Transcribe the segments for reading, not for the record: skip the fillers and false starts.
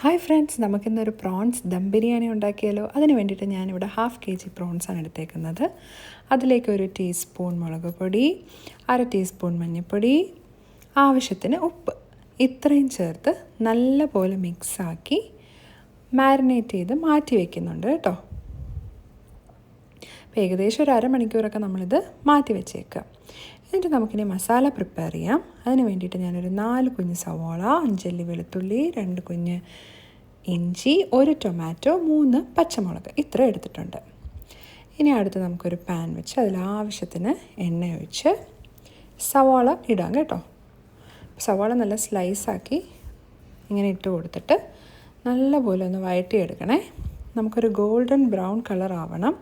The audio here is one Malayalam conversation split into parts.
ഹായ് ഫ്രണ്ട്സ്, നമുക്കിന്നൊരു പ്രോൺസ് ദം ബിരിയാണി ഉണ്ടാക്കിയാലോ. അതിന് വേണ്ടിയിട്ട് ഞാനിവിടെ 1/2 kg പ്രോൺസാണ് എടുത്തേക്കുന്നത്. അതിലേക്ക് 1 ടീസ്പൂൺ മുളക് പൊടി, 1/2 ടീസ്പൂൺ മഞ്ഞൾപ്പൊടി, ആവശ്യത്തിന് ഉപ്പ്, ഇത്രയും ചേർത്ത് നല്ല പോലെ മിക്സാക്കി മാരിനേറ്റ് ചെയ്ത് മാറ്റി വയ്ക്കുന്നുണ്ട് കേട്ടോ. അപ്പോൾ ഏകദേശം ഒരു അരമണിക്കൂറൊക്കെ നമ്മളിത് മാറ്റി വെച്ചേക്കുക. എന്നിട്ട് നമുക്കിനി മസാല പ്രിപ്പയർ ചെയ്യാം. അതിന് വേണ്ടിയിട്ട് ഞാനൊരു 4 കുഞ്ഞ് സവാള, 5 അല്ലി വെളുത്തുള്ളി, 2 കുഞ്ഞ് ഇഞ്ചി, 1 ടൊമാറ്റോ, 3 പച്ചമുളക് ഇത്ര എടുത്തിട്ടുണ്ട്. ഇനി അടുത്ത് നമുക്കൊരു പാൻ വെച്ച് അതിൽ ആവശ്യത്തിന് എണ്ണ ഒഴിച്ച് സവാള ഇടാം കേട്ടോ. സവാള നല്ല സ്ലൈസാക്കി ഇങ്ങനെ ഇട്ട് കൊടുത്തിട്ട് നല്ലപോലെ ഒന്ന് വഴറ്റിയെടുക്കണേ. നമുക്കൊരു ഗോൾഡൻ ബ്രൗൺ കളർ ആവണം.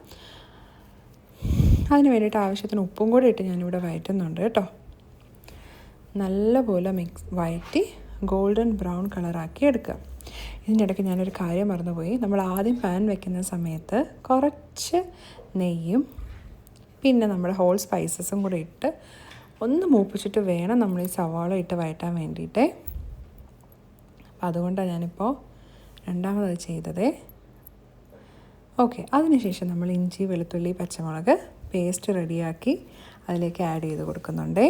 അതിന് വേണ്ടിയിട്ട് ആവശ്യത്തിന് ഉപ്പും കൂടി ഇട്ട് ഞാനിവിടെ വഴറ്റുന്നുണ്ട് കേട്ടോ. നല്ലപോലെ വഴറ്റി ഗോൾഡൻ ബ്രൗൺ കളറാക്കി എടുക്കുക. ഇതിൻ്റെ ഇടയ്ക്ക് ഞാനൊരു കാര്യം മറന്നുപോയി. നമ്മൾ ആദ്യം പാൻ വയ്ക്കുന്ന സമയത്ത് കുറച്ച് നെയ്യും പിന്നെ നമ്മുടെ ഹോൾ സ്പൈസസും കൂടി ഇട്ട് ഒന്ന് മൂപ്പിച്ചിട്ട് വേണം നമ്മൾ ഈ സവാള ഇട്ട് വഴറ്റാൻ വേണ്ടിയിട്ട്. അപ്പം അതുകൊണ്ടാണ് ഞാനിപ്പോൾ രണ്ടാമത് ചെയ്തത്. ഓക്കെ, അതിനുശേഷം നമ്മൾ ഇഞ്ചി, വെളുത്തുള്ളി, പച്ചമുളക് പേസ്റ്റ് റെഡിയാക്കി അതിലേക്ക് ആഡ് ചെയ്ത് കൊടുക്കുന്നുണ്ട്.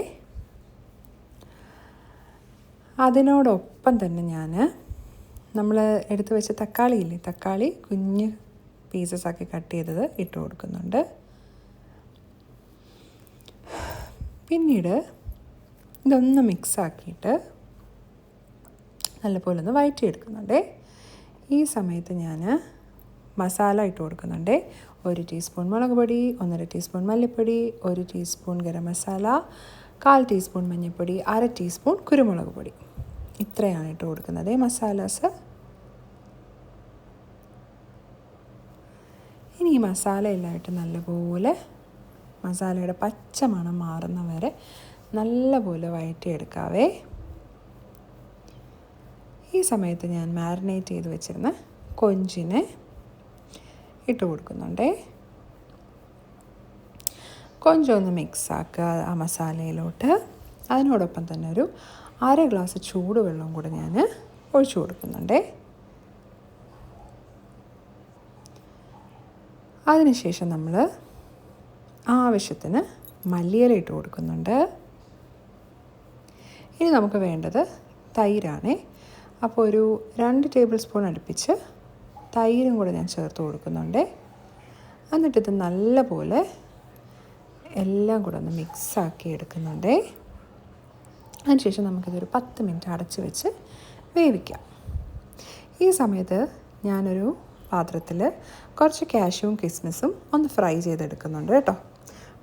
അതിനോടൊപ്പം തന്നെ നമ്മൾ എടുത്ത് വെച്ച തക്കാളി കുഞ്ഞ് പീസസാക്കി കട്ട് ചെയ്തത് ഇട്ട് കൊടുക്കുന്നുണ്ട്. പിന്നീട് ഇതൊന്ന് മിക്സാക്കിയിട്ട് നല്ലപോലെ ഒന്ന് വഴറ്റിയെടുക്കുന്നുണ്ട്. ഈ സമയത്ത് ഞാൻ മസാല ഇട്ട് കൊടുക്കുന്നുണ്ട്. 1 ടീസ്പൂൺ മുളക് പൊടി, 1.5 ടീസ്പൂൺ മല്ലിപ്പൊടി, 1 ടീസ്പൂൺ ഗരം മസാല, 1/4 ടീസ്പൂൺ മഞ്ഞൾപ്പൊടി, 1/2 ടീസ്പൂൺ കുരുമുളക് പൊടി, ഇത്രയാണ് ഇട്ട് കൊടുക്കുന്നത് മസാലാസ്. ഇനി ഈ മസാല എല്ലാം ഇട്ട് നല്ലപോലെ മസാലയുടെ പച്ച മണം മാറുന്ന വരെ നല്ലപോലെ വഴറ്റിയെടുക്കാവേ. ഈ സമയത്ത് ഞാൻ മാരിനേറ്റ് ചെയ്ത് വെച്ചിരുന്ന കൊഞ്ചിനെ ഇട്ട് കൊടുക്കുന്നുണ്ട്. കൊഞ്ചൊന്ന് മിക്സാക്കുക ആ മസാലയിലോട്ട്. അതിനോടൊപ്പം തന്നെ ഒരു 1/2 ഗ്ലാസ് ചൂടുവെള്ളം കൂടെ ഞാൻ ഒഴിച്ചു കൊടുക്കുന്നുണ്ട്. അതിനുശേഷം നമ്മൾ ആവശ്യത്തിന് മല്ലിയില ഇട്ട് കൊടുക്കുന്നുണ്ട്. ഇനി നമുക്ക് വേണ്ടത് തൈരാണ്. അപ്പോൾ ഒരു 2 ടേബിൾ സ്പൂൺ അടുപ്പിച്ച് തൈരും കൂടെ ഞാൻ ചേർത്ത് കൊടുക്കുന്നുണ്ട്. എന്നിട്ടിത് നല്ലപോലെ എല്ലാം കൂടെ ഒന്ന് മിക്സാക്കി എടുക്കുന്നുണ്ട്. അതിനുശേഷം നമുക്കിതൊരു 10 മിനിറ്റ് അടച്ച് വെച്ച് വേവിക്കാം. ഈ സമയത്ത് ഞാനൊരു പാത്രത്തിൽ കുറച്ച് കാഷ്യൂവും കിസ്മിസും ഒന്ന് ഫ്രൈ ചെയ്തെടുക്കുന്നുണ്ട് കേട്ടോ.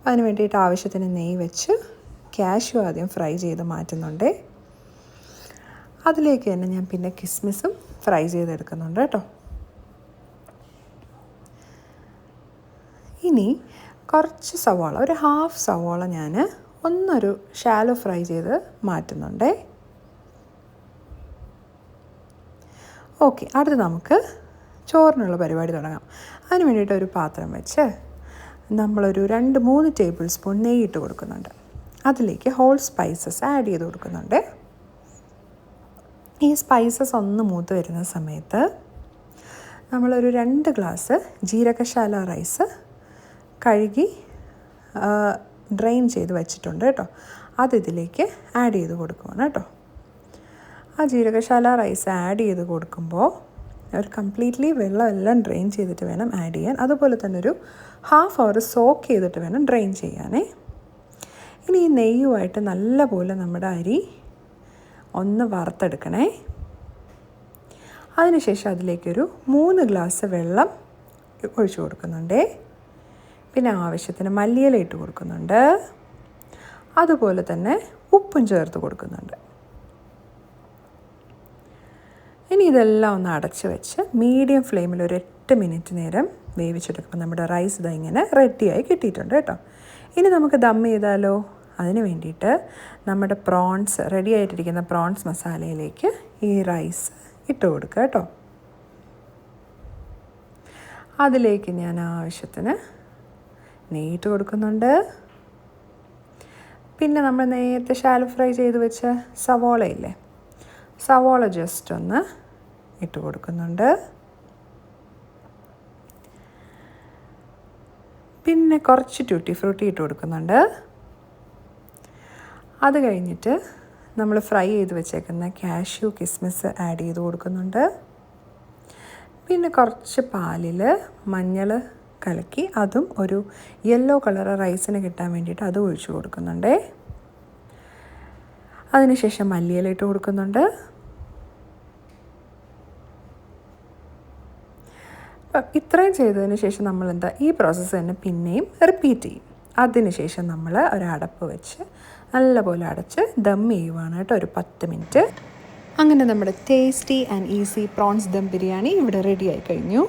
അതിന് വേണ്ടിയിട്ട് ആവശ്യത്തിന് നെയ്യ് വെച്ച് കാഷ്യൂ ആദ്യം ഫ്രൈ ചെയ്ത് മാറ്റുന്നുണ്ട്. അതിലേക്ക് തന്നെ ഞാൻ പിന്നെ കിസ്മിസും ഫ്രൈ ചെയ്തെടുക്കുന്നുണ്ട് കേട്ടോ. ഇനി കുറച്ച് സവാള, ഒരു 1/2 സവാള ഞാൻ ഒന്നൊരു ഷാലോ ഫ്രൈ ചെയ്ത് മാറ്റുന്നുണ്ട്. ഓക്കെ, അടുത്ത് നമുക്ക് ചോറിനുള്ള പരിപാടി തുടങ്ങാം. അതിന് വേണ്ടിയിട്ട് ഒരു പാത്രം വെച്ച് നമ്മളൊരു 2-3 ടേബിൾ സ്പൂൺ നെയ്യ് ഇട്ട് കൊടുക്കുന്നുണ്ട്. അതിലേക്ക് ഹോൾ സ്പൈസസ് ആഡ് ചെയ്ത് കൊടുക്കുന്നുണ്ട്. ഈ സ്പൈസസ് ഒന്ന് മൂത്ത് വരുന്ന സമയത്ത് നമ്മളൊരു 2 ഗ്ലാസ് ജീരകശാല റൈസ് കഴുകി ഡ്രെയിൻ ചെയ്ത് വെച്ചിട്ടുണ്ട് കേട്ടോ. അതിലേക്ക് ആഡ് ചെയ്ത് കൊടുക്കുകയാണ് കേട്ടോ. ആ ജീരകശാല റൈസ് ആഡ് ചെയ്ത് കൊടുക്കുമ്പോൾ ഒരു കംപ്ലീറ്റ്ലി വെള്ളമെല്ലാം ഡ്രെയിൻ ചെയ്തിട്ട് വേണം ആഡ് ചെയ്യാൻ. അതുപോലെ തന്നെ ഒരു 1/2 അവർ സോക്ക് ചെയ്തിട്ട് വേണം ഡ്രെയിൻ ചെയ്യാനേ. ഇനി ഈ നെയ്യുമായിട്ട് നല്ലപോലെ നമ്മുടെ അരി ഒന്ന് വറുത്തെടുക്കണേ. അതിനുശേഷം അതിലേക്കൊരു 3 ഗ്ലാസ് വെള്ളം ഒഴിച്ചു കൊടുക്കുന്നുണ്ട്. പിന്നെ ആവശ്യത്തിന് മല്ലിയില ഇട്ട് കൊടുക്കുന്നുണ്ട്. അതുപോലെ തന്നെ ഉപ്പും ചേർത്ത് കൊടുക്കുന്നുണ്ട്. ഇനി ഇതെല്ലാം ഒന്ന് അടച്ച് വെച്ച് മീഡിയം ഫ്ലെയിമിൽ ഒരു 8 മിനിറ്റ് നേരം വേവിച്ചെടുക്കുമ്പോൾ നമ്മുടെ റൈസ് ഇതാ ഇങ്ങനെ റെഡിയായി കിട്ടിയിട്ടുണ്ട് കേട്ടോ. ഇനി നമുക്ക് ദം ചെയ്താലോ. അതിന് വേണ്ടിയിട്ട് നമ്മുടെ റെഡി ആയിട്ടിരിക്കുന്ന പ്രോൺസ് മസാലയിലേക്ക് ഈ റൈസ് ഇട്ട് കൊടുക്കുക കേട്ടോ. അതിലേക്ക് ഞാൻ ആവശ്യത്തിന് നെയ്യിട്ട് കൊടുക്കുന്നുണ്ട്. പിന്നെ നമ്മൾ നേരത്തെ ഷാലോ ഫ്രൈ ചെയ്ത് വെച്ച സവാളയില്ലേ, സവാള ജസ്റ്റ് ഒന്ന് ഇട്ട് കൊടുക്കുന്നുണ്ട്. പിന്നെ കുറച്ച് ട്യൂട്ടി ഫ്രൂട്ടി ഇട്ട് കൊടുക്കുന്നുണ്ട്. അത് കഴിഞ്ഞിട്ട് നമ്മൾ ഫ്രൈ ചെയ്ത് വെച്ചേക്കുന്ന കാഷ്യൂ കിസ്മിസ് ആഡ് ചെയ്ത് കൊടുക്കുന്നുണ്ട്. പിന്നെ കുറച്ച് പാലിൽ മഞ്ഞൾ കലക്കി അതും ഒരു യെല്ലോ കളർ റൈസിന് കിട്ടാൻ വേണ്ടിയിട്ട് അതും ഒഴിച്ച് കൊടുക്കുന്നുണ്ട്. അതിനുശേഷം മല്ലിയില ഇട്ട് കൊടുക്കുന്നുണ്ട്. അപ്പം ഇത്രയും ചെയ്തതിന് ശേഷം നമ്മൾ ഈ പ്രോസസ്സ് തന്നെ പിന്നെയും റിപ്പീറ്റ് ചെയ്യും. അതിനുശേഷം നമ്മൾ ഒരടപ്പ് വെച്ച് നല്ലപോലെ അടച്ച് ദം ചെയ്യുവാണ് കേട്ടോ, ഒരു 10 മിനിറ്റ്. അങ്ങനെ നമ്മുടെ tasty and easy prawns dum biryani ഇവിടെ റെഡി ആയി കഴിഞ്ഞു.